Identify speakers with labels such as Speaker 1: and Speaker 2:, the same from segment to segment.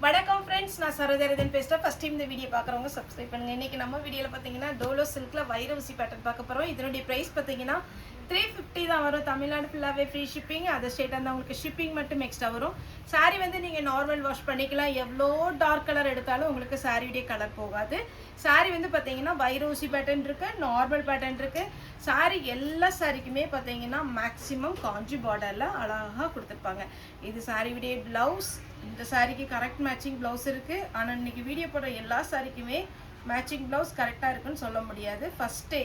Speaker 1: வணக்கம் ஃப்ரெண்ட்ஸ், நான் சரோஜரதன் பேசுகிறேன். ஃபஸ்ட் டைம் இந்த வீடியோ பார்க்குறவங்க சப்ஸ்கிரைப் பண்ணுங்கள். இன்றைக்கி நம்ம வீடியோவில் பார்த்தீங்கன்னா டோலோ சில்கில் வைரவசி பேட்டர்ன் பார்க்க போகிறோம். இதனுடைய ப்ரைஸ் பார்த்தீங்கன்னா 350 தான் வரும். தமிழ்நாடு ஃபுல்லாகவே ஃப்ரீ ஷிப்பிங். அதர் ஸ்டேட் வந்து உங்களுக்கு ஷிப்பிங் மட்டும் எக்ஸ்ட்ரா வரும். சாரீ வந்து நீங்கள் நார்மல் வாஷ் பண்ணிக்கலாம். எவ்வளோ டார்க் கலர் எடுத்தாலும் உங்களுக்கு சாரியுடைய கலர் போகாது. சாரீ வந்து பார்த்தீங்கன்னா வைரோசி பேட்டர்ன் இருக்குது, நார்மல் பேட்டர்ன் இருக்குது. சாரீ எல்லா சாரிக்குமே பார்த்தீங்கன்னா மேக்ஸிமம் காஞ்சி பார்டரில் அழகாக கொடுத்துருப்பாங்க. இது சாரியுடைய ப்ளவுஸ். இந்த சாரிக்கு கரெக்ட் மேட்சிங் ப்ளவுஸ் இருக்குது. ஆனால் இன்றைக்கி வீடியோ போடுற எல்லா சாரிக்குமே மேட்சிங் ப்ளவுஸ் கரெக்டாக இருக்குன்னு சொல்ல முடியாது ஃபஸ்ட்டே.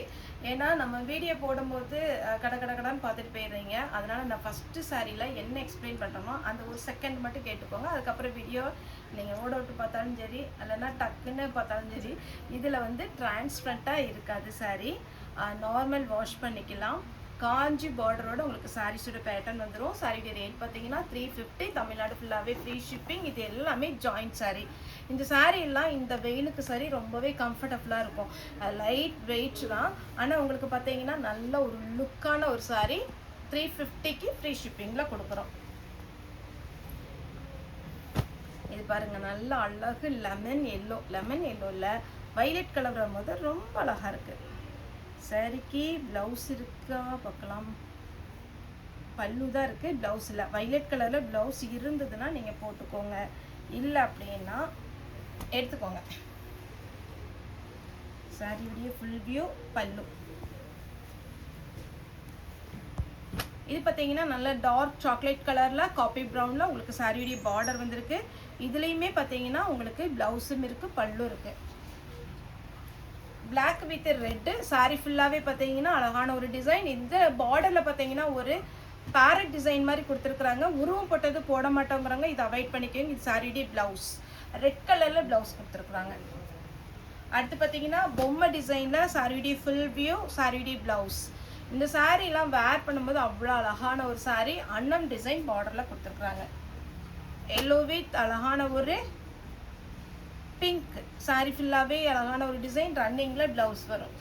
Speaker 1: ஏன்னா நம்ம வீடியோ போடும்போது கடைன்னு பார்த்துட்டு போயிடுறீங்க. அதனால் நான் ஃபஸ்ட்டு சாரியில் என்ன எக்ஸ்பிளைன் பண்ணுறோமோ அந்த ஒரு செகண்ட் மட்டும் கேட்டுக்கோங்க. அதுக்கப்புறம் வீடியோ நீங்கள் ஓட விட்டு பார்த்தாலும் சரி, இல்லைன்னா டக்குன்னு பார்த்தாலும் சரி, இதில் வந்து டிரான்ஸ்பரண்ட்டாக இருக்காது. சாரி நார்மல் வாஷ் பண்ணிக்கலாம். காஞ்சி பார்டரோட உங்களுக்கு சாரீஸோட பேட்டர்ன் வந்துடும். சாரியோட ரேட் பார்த்தீங்கன்னா 350. தமிழ்நாடு ஃபுல்லாகவே ஃப்ரீ ஷிப்பிங். இது எல்லாமே ஜாயிண்ட் சாரீ. இந்த சாரீ எல்லாம் இந்த வெயிலுக்கு சரி ரொம்பவே கம்ஃபர்டபுளாக இருக்கும். லைட் வெயிட் தான், ஆனால் உங்களுக்கு பார்த்தீங்கன்னா நல்ல ஒரு லுக்கான ஒரு சாரீ 350க்கு ஃப்ரீ ஷிப்பிங்கில் கொடுக்குறோம். இது பாருங்கள், நல்ல அழகு லெமன் எல்லோவில் வைலட் கலர் வரும்போது ரொம்ப அழகாக இருக்குது. சாரிக்கு ப்ளவுஸ் இருக்கா பார்க்கலாம். பல்லு தான் இருக்குது, ப்ளவுஸ் இல்லை. வைலட் கலரில் ப்ளவுஸ் இருந்ததுன்னா நீங்கள் போட்டுக்கோங்க, இல்லை அப்படின்னா எடுத்துக்கோங்க. சாரியுடைய ஃபுல் வியூ பல்லு. இது பார்த்தீங்கன்னா நல்ல டார்க் சாக்லேட் கலரில் காப்பி ப்ரௌனில் உங்களுக்கு சாரியுடைய பார்டர் வந்திருக்கு. இதுலேயுமே பார்த்தீங்கன்னா உங்களுக்கு ப்ளவுஸும் இருக்குது, பல்லும் இருக்குது. பிளாக் வித் ரெட்டு சாரி ஃபுல்லாகவே பார்த்தீங்கன்னா அழகான ஒரு டிசைன். இந்த பார்டரில் பார்த்தீங்கன்னா ஒரு பேரட் டிசைன் மாதிரி கொடுத்துருக்குறாங்க. உருவம் போட்டது போட மாட்டோங்கிறாங்க, இதை அவாய்ட் பண்ணிக்கோங்க. இது சாரியுடைய ப்ளவுஸ் ரெட் கலரில் ப்ளவுஸ் கொடுத்துருக்குறாங்க. அடுத்து பார்த்தீங்கன்னா பொம்மை டிசைனில் சாரியுடைய ஃபுல் வியூ, சாரியுடைய ப்ளவுஸ். இந்த சாரீலாம் வேர் பண்ணும்போது அவ்வளோ அழகான ஒரு சாரீ. அன்னம் டிசைன் பார்டரில் கொடுத்துருக்குறாங்க. எல்லோ வித் அழகான ஒரு பிங்க் சாரி ஃபுல்லாகவே அழகான ஒரு டிசைன். ரன்னிங்கில் ப்ளவுஸ் வரும்.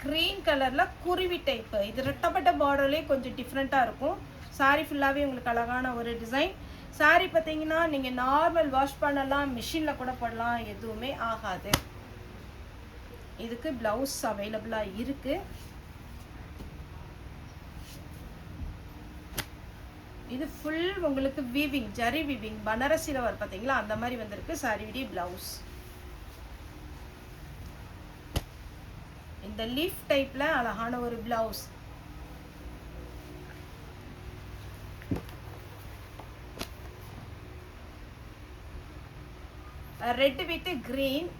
Speaker 1: க்ரீன் கலரில் குருவி டைப்பு. இது ரெட்டப்பட்ட பார்டர்லேயே கொஞ்சம் டிஃப்ரெண்ட்டாக இருக்கும். சாரி ஃபுல்லாகவே உங்களுக்கு அழகான ஒரு டிசைன். சாரி பார்த்தீங்கன்னா நீங்கள் நார்மல் வாஷ் பண்ணலாம், மிஷினில் கூட போடலாம், எதுவுமே ஆகாது. இதுக்கு ப்ளவுஸ் அவைலபிளாக இருக்குது. இது ஃபுல் உங்களுக்கு வீவிங், ஜரி வீவிங், பனாரசியில் வர பார்த்தீங்களா, அந்த மாதிரி வந்திருக்கு சாரியுடைய ப்ளவுஸ். இந்த லீஃப் டைப்பில் அழகான ஒரு ப்ளவுஸ். Red with green.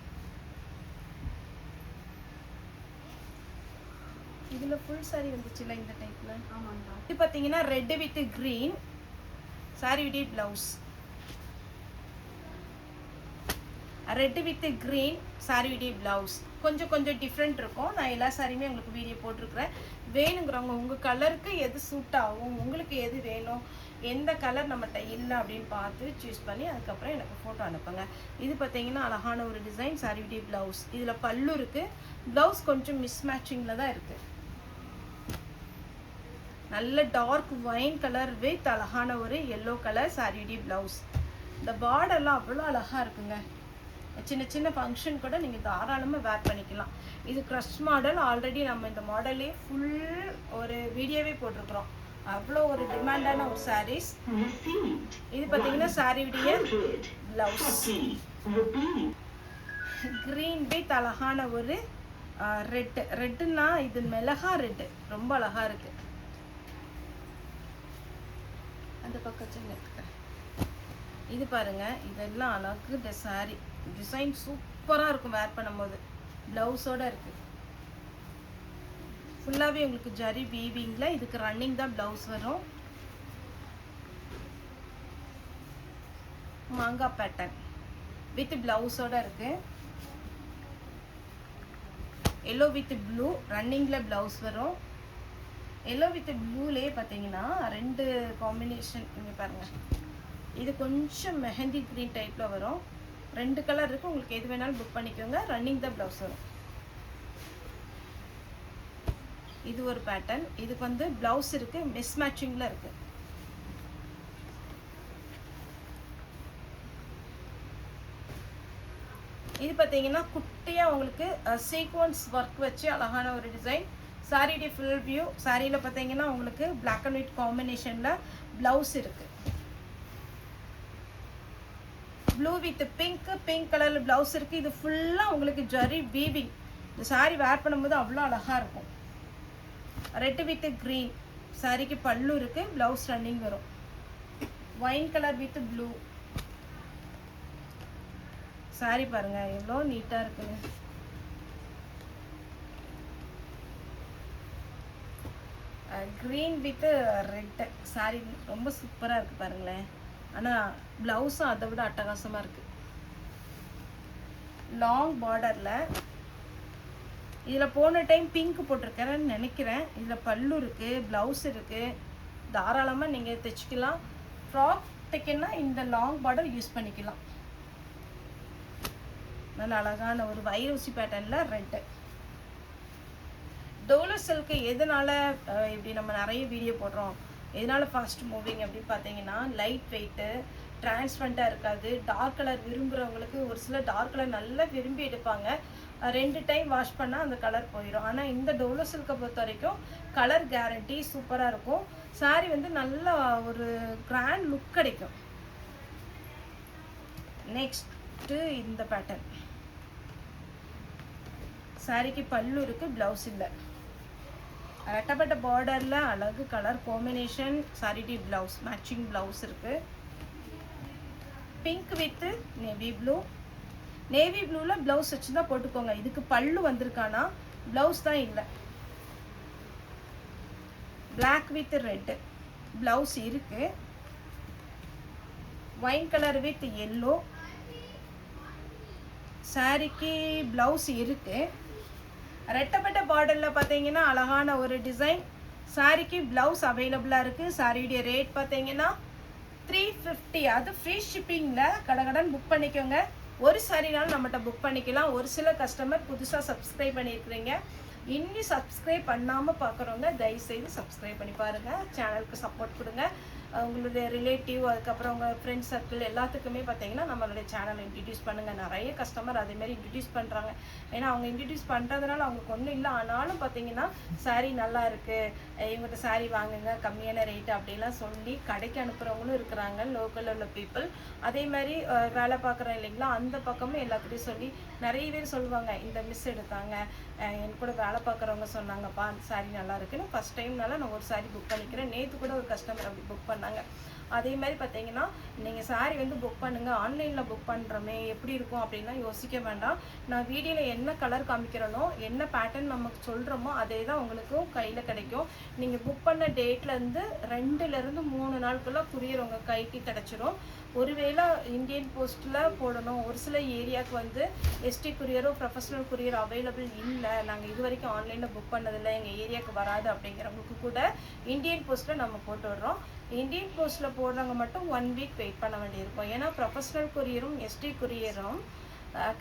Speaker 1: இதில் ஃபுல் சாரி வந்துச்சுல்ல இந்த டைப்பில். ஆமாங்க. இது பார்த்தீங்கன்னா ரெட் வித் கிரீன் சாரியுடைய ப்ளவுஸ். ரெட் வித் கிரீன் சாரியுடைய ப்ளவுஸ். கொஞ்சம் டிஃப்ரெண்ட் இருக்கும். நான் எல்லா சாரியுமே உங்களுக்கு வீடியோ போட்டிருக்கிறேன். வேணுங்கிறவங்க உங்கள் கலருக்கு எது சூட் ஆகும், உங்களுக்கு எது வேணும், எந்த கலர் நம்மகிட்ட இல்லை அப்படின்னு பார்த்து சூஸ் பண்ணி அதுக்கப்புறம் எனக்கு ஃபோட்டோ அனுப்புங்க. இது பார்த்தீங்கன்னா அழகான ஒரு டிசைன் சாரியுடைய ப்ளவுஸ். இதில் பல்லு இருக்குது. ப்ளவுஸ் கொஞ்சம் மிஸ் மேட்சிங்கில் தான் இருக்குது. நல்ல டார்க் வைன் கலர் வித் அழகான ஒரு எல்லோ கலர் சாரியுடைய ப்ளவுஸ். இந்த பார்டர்லாம் அவ்வளோ அழகாக இருக்குங்க. சின்ன ஃபங்க்ஷன் கூட நீங்கள் தாராளமாக வேர் பண்ணிக்கலாம். இது க்ரஷ் மாடல். ஆல்ரெடி நம்ம இந்த மாடலே ஃபுல் ஒரு வீடியோவே போட்டிருக்கிறோம். அவ்வளோ ஒரு டிமாண்டான ஒரு சாரீஸ். இது பார்த்தீங்கன்னா சாரியுடைய ப்ளவுஸ். க்ரீன் வித் அழகான ஒரு ரெட்டுன்னா இது மிளகா ரெட்டு, ரொம்ப அழகாக இருக்குது. அந்த பக்கத்தில் இருக்கு. இது பாருங்கள், இதெல்லாம் அழகு சாரி. டிசைன் சூப்பராக இருக்கும் வேர் பண்ணும்போது. ப்ளவுஸோடு இருக்குது. ஃபுல்லாகவே உங்களுக்கு ஜரி வீவிங்கில். இதுக்கு ரன்னிங் தான் ப்ளவுஸ் வரும். மாங்காய் பேட்டர்ன் வித் ப்ளவுஸோடு இருக்குது. எல்லோ வித் ப்ளூ ரன்னிங்கில் ப்ளவுஸ் வரும். எல்லோ வித் ப்ளூலேயே பார்த்தீங்கன்னா 2 காம்பினேஷன் இங்கே பாருங்கள். இது கொஞ்சம் மெஹந்தி க்ரீன் டைப்பில் வரும். 2 கலர் இருக்குது. உங்களுக்கு எது வேணாலும் புக் பண்ணிக்கோங்க. ரன்னிங் தான் ப்ளவுஸ் வரும். இது ஒரு பேட்டர்ன். இதுக்கு வந்து ப்ளவுஸ் இருக்குது, மிஸ் மேட்சிங்கில் இருக்குது. இது பார்த்தீங்கன்னா குட்டியாக உங்களுக்கு சீக்வன்ஸ் ஒர்க் வச்சு அழகான ஒரு டிசைன். சாரியுடைய ஃபுல் வியூ. சாரியில் பார்த்தீங்கன்னா உங்களுக்கு பிளாக் அண்ட் ஒயிட் காம்பினேஷனில் ப்ளவுஸ் இருக்குது. ப்ளூ வித் பிங்க் கலரில் ப்ளவுஸ் இருக்குது. இது ஃபுல்லாக உங்களுக்கு ஜரி வீவிங். இந்த சாரி வேர் பண்ணும்போது அவ்வளோ அழகாக இருக்கும். Red with green. சாரிக்கு பல்லு இருக்குது, ப்ளவுஸ் ரன்னிங் வரும். Wine colour with blue. Sorry பாருங்க எவ்வளோ நீட்டாக இருக்குன்னு. Green with red. சாரி ரொம்ப சூப்பராக இருக்குது பாருங்களேன். ஆனால் ப்ளவுஸும் அதை விட அட்டகாசமாக இருக்குது. லாங் பார்டரில் இதில் போன டைம் பிங்க் போட்டிருக்கேன்னு நினைக்கிறேன். இதில் பல்லு இருக்குது, ப்ளவுஸ் இருக்குது. தாராளமாக நீங்கள் தைச்சிக்கலாம். ஃப்ராக் தைக்கன்னா இந்த லாங் பார்டர் யூஸ் பண்ணிக்கலாம். நல்ல அழகான ஒரு வைரூசி பேட்டர்னில் ரெட்டு. டோலோ சில்க்கு எதனால இப்படி நம்ம நிறைய வீடியோ போடுறோம், எதனால ஃபாஸ்ட் மூவிங் அப்படின்னு பார்த்தீங்கன்னா லைட் வெயிட்டு, டிரான்ஸ்பரண்ட்டாக இருக்காது. டார்க் கலர் விரும்புகிறவங்களுக்கு ஒரு சில டார்க் கலர் நல்லா விரும்பி எடுப்பாங்க. 2 டைம் வாஷ் பண்ணால் அந்த கலர் போயிடும். ஆனால் இந்த டோலோ சில்கை பொறுத்த வரைக்கும் கலர் கேரண்டி சூப்பராக இருக்கும். சாரி வந்து நல்ல ஒரு கிராண்ட் லுக் கிடைக்கும். நெக்ஸ்ட்டு இந்த பேட்டர்ன். சாரிக்கு பல்லு இருக்குது, ப்ளவுஸ் இல்லை. ரெட்டப்பட்ட பார்டரில் அழகு கலர் காம்பினேஷன். சாரிடி ப்ளவுஸ் மேட்சிங் ப்ளவுஸ் இருக்குது. Pink with navy blue. Navy ப்ளூவில் ப்ளவுஸ் வச்சு தான் போட்டுக்கோங்க. இதுக்கு பல்லு வந்திருக்கானா, ப்ளவுஸ் தான் இல்லை. Black with red. ப்ளவுஸ் இருக்குது. Wine colour with yellow. சாரிக்கு ப்ளவுஸ் இருக்குது. ரெட்டப்பட்ட பார்டரில் பார்த்தீங்கன்னா அழகான ஒரு டிசைன். சாரிக்கு ப்ளவுஸ் அவைலபிளாக இருக்குது. சாரியுடைய ரேட் பார்த்தீங்கன்னா 350. அது ஃப்ரீ ஷிப்பிங்கில் கடகடன் புக் பண்ணிக்கோங்க. ஒரு சாரினாலும் நம்மகிட்ட புக் பண்ணிக்கலாம். ஒரு சில கஸ்டமர் புதுசாக சப்ஸ்கிரைப் பண்ணியிருக்கிறீங்க. இன்னும் சப்ஸ்கிரைப் பண்ணாமல் பார்க்குறவங்க தயவுசெய்து சப்ஸ்கிரைப் பண்ணி பாருங்கள். சேனலுக்கு சப்போர்ட் கொடுங்க. உங்களுடைய ரிலேட்டிவ், அதுக்கப்புறம் உங்கள் ஃப்ரெண்ட்ஸ் சர்க்கிள் எல்லாத்துக்குமே பார்த்தீங்கன்னா நம்மளுடைய சேனலை இன்ட்ரடியூஸ் பண்ணுங்கள். நிறைய கஸ்டமர் அதேமாதிரி இன்ட்ரடியூஸ் பண்ணுறாங்க. ஏன்னா அவங்க இன்ட்ரடியூஸ் பண்ணுறதுனால அவங்களுக்கு ஒன்றும் இல்லை. ஆனாலும் பார்த்தீங்கன்னா சாரீ நல்லா இருக்குது, இவங்கள்ட்ட சாரீ வாங்குங்க கம்மியான ரேட்டு அப்படிலாம் சொல்லி கடைக்கு அனுப்புகிறவங்களும் இருக்கிறாங்க, லோக்கலில் உள்ள பீப்புள். அதே மாதிரி வேலை பார்க்குறோம் இல்லைங்களா, அந்த பக்கமும் எல்லாத்துட்டையும் சொல்லி நிறைய பேர் சொல்லுவாங்க, இந்த மிஸ் எடுத்தாங்க, என் கூட வேலை பார்க்குறவங்க சொன்னாங்கப்பா சாரீ நல்லா இருக்குன்னு. ஃபஸ்ட் டைம்னால நான் ஒரு சாரீ புக் பண்ணிக்கிறேன். நேற்று கூட ஒரு கஸ்டமர் அப்படி புக் பண்ணாங்க. அதே மாதிரி பார்த்தீங்கன்னா நீங்கள் சாரீ வந்து புக் பண்ணுங்கள். ஆன்லைனில் புக் பண்ணுறோமே எப்படி இருக்கும் அப்படின்லாம் யோசிக்க வேண்டாம். நான் வீடியோவில் என்ன கலர் காமிக்கிறேனோ, என்ன பேட்டர்ன் நமக்கு சொல்கிறோமோ அதே தான் உங்களுக்கும் கையில் கிடைக்கும். நீங்கள் புக் பண்ண டேட்லேருந்து 2லேருந்து 3 நாளுக்குள்ளே குரியர் உங்கள் கைக்கு கிடச்சிரும். ஒருவேளை இந்தியன் போஸ்ட்டில் போடணும், ஒரு சில ஏரியாவுக்கு வந்து எஸ்டி குரியரோ ப்ரொஃபஷனல் குரியர் அவைலபிள் இல்லை, நாங்கள் இது வரைக்கும் ஆன்லைனில் புக் பண்ணதில்லை, எங்கள் ஏரியாவுக்கு வராது அப்படிங்கிறவங்களுக்கு கூட இந்தியன் போஸ்ட்டில் நம்ம போட்டு விடுறோம். இந்தியன் போஸ்ட்டில் போடுறவங்க மட்டும் 1 வீக் வெயிட் பண்ண வேண்டியிருக்கும். ஏன்னா ப்ரொஃபஷனல் குரியரும் எஸ்டி குரியரும்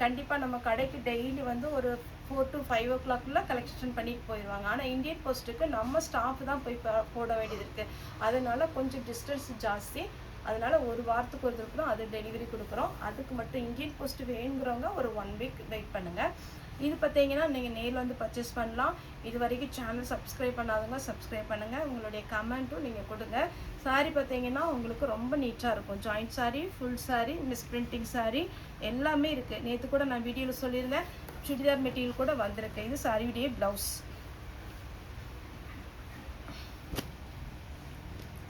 Speaker 1: கண்டிப்பாக நம்ம கடைக்கு டெய்லி வந்து ஒரு 4 to 5 o'clock கலெக்ஷன் பண்ணிட்டு போயிடுவாங்க. ஆனால் இந்தியன் போஸ்ட்டுக்கு நம்ம ஸ்டாஃப் தான் போய் போட வேண்டியது இருக்குது. அதனால கொஞ்சம் டிஸ்டன்ஸ் ஜாஸ்தி. அதனால் ஒரு வாரத்துக்கு ஒரு இருக்கிறோம், அது டெலிவரி கொடுக்குறோம். அதுக்கு மட்டும் இந்தியன் போஸ்ட் வேணுங்கிறவங்க ஒரு 1 வீக் வெயிட் பண்ணுங்கள். இது பார்த்தீங்கன்னா நீங்கள் நேரில் வந்து பர்ச்சேஸ் பண்ணலாம். இது வரைக்கும் சேனல் சப்ஸ்கிரைப் பண்ணாதவங்க சப்ஸ்கிரைப் பண்ணுங்கள். உங்களுடைய கமெண்ட்டும் நீங்கள் கொடுங்க. சாரீ பார்த்தீங்கன்னா உங்களுக்கு ரொம்ப நீட்டாக இருக்கும். Joint sari, full sari, miss printing sari எல்லாமே இருக்குது. நேற்று கூட நான் வீடியோவில் சொல்லியிருந்தேன், சுடிதார் மெட்டீரியல் கூட வந்திருக்கு. இது சாரியுடைய ப்ளவுஸ்.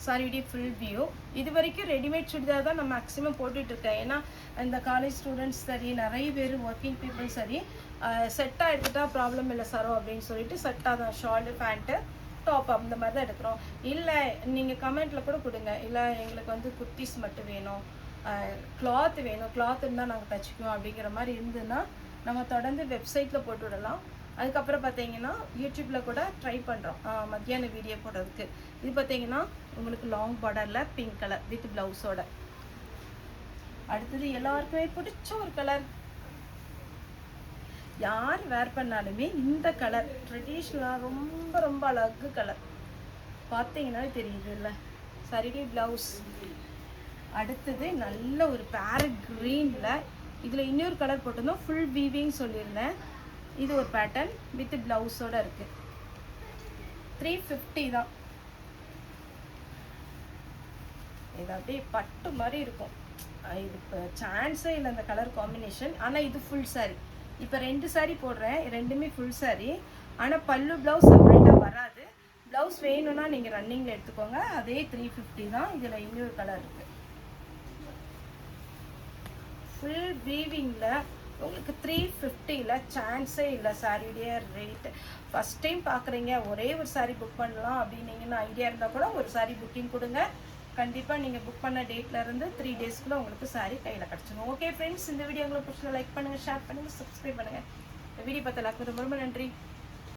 Speaker 1: சாரியுடைய ஃபுல் வியூ. இது வரைக்கும் ரெடிமேட் சுடிதார் தான் நான் மேக்ஸிமம் போட்டுட்ருக்கேன். ஏன்னா இந்த காலேஜ் ஸ்டூடெண்ட்ஸ் சரி, நிறைய பேர் ஒர்க்கிங் பீப்புள் சரி, செட்டாக எடுத்துகிட்டா ப்ராப்ளம் இல்லை சரோ அப்படின்னு சொல்லிட்டு செட்டாக தான் ஷார்ட்டு, பேண்ட்டு, டாப் அந்த மாதிரி தான் எடுக்கிறோம். இல்லை நீங்கள் கமெண்ட்டில் கூட கொடுங்க, இல்லை எங்களுக்கு வந்து குர்த்திஸ் மட்டும் வேணும், கிளாத் வேணும், கிளாத் இருந்தால் நாங்கள் தைச்சிக்குவோம் அப்படிங்கிற மாதிரி இருந்ததுன்னா நம்ம தொடர்ந்து வெப்சைட்டில் போட்டு விடலாம். அதுக்கப்புறம் பார்த்தீங்கன்னா யூடியூப்பில் கூட ட்ரை பண்ணுறோம் மத்தியான வீடியோ போடுறதுக்கு. இது பார்த்தீங்கன்னா உங்களுக்கு லாங் பார்டரில் பிங்க் கலர் வித் ப்ளவுஸோட. அடுத்தது எல்லாருக்குமே பிடிச்ச ஒரு கலர், யார் வேர் பண்ணாலுமே இந்த கலர் ட்ரெடிஷ்னலாக ரொம்ப ரொம்ப அழகு கலர் பார்த்தீங்கன்னாலே தெரியுது இல்லை. சரிடி ப்ளவுஸ். அடுத்தது நல்ல ஒரு பேரட் க்ரீனில் இதில் இன்னொரு கலர் போட்டிருந்தோம், ஃபுல் வீவிங் சொல்லியிருந்தேன். இது ஒரு பேட்டர்ன் வித் ப்ளவுஸோடு இருக்குது. 350 தான். இது அப்படியே பட்டு மாதிரி இருக்கும். இது இப்போ சான்ஸே இல்லை இந்த கலர் காம்பினேஷன். ஆனால் இது ஃபுல் சாரீ. இப்போ 2 சாரீ போடுறேன், ரெண்டுமே ஃபுல் சாரீ. ஆனால் பல்லு ப்ளவுஸ் செப்பரேட்டாக வராது. ப்ளவுஸ் வேணும்னா நீங்கள் ரன்னிங்கில் எடுத்துக்கோங்க. அதே 350 தான். இதில் இன்னொரு கலர் இருக்குது. ஃபுல் வீவிங்கில் உங்களுக்கு 350ல் சான்ஸே இல்லை. சாரியுடைய ரேட்டு ஃபஸ்ட் டைம் பார்க்குறீங்க, ஒரே ஒரு சாரீ புக் பண்ணலாம் அப்படின்னீங்கன்னா ஐடியா இருந்தால் கூட ஒரு சாரீ புக்கிங் கொடுங்க. கண்டிப்பாக நீங்கள் புக் பண்ண டேட்லேருந்து 3 டேஸ்க்குள்ளே உங்களுக்கு சாரீ கையில் கிடச்சிடும். ஓகே ஃப்ரெண்ட்ஸ், இந்த வீடியோ உங்களுக்கு பிடிச்சா லைக் பண்ணுங்கள், ஷேர் பண்ணுங்கள், சப்ஸ்கிரைப் பண்ணுங்கள். இந்த வீடியோ பார்த்த எல்லாருக்கும் ரொம்ப ரொம்ப நன்றி.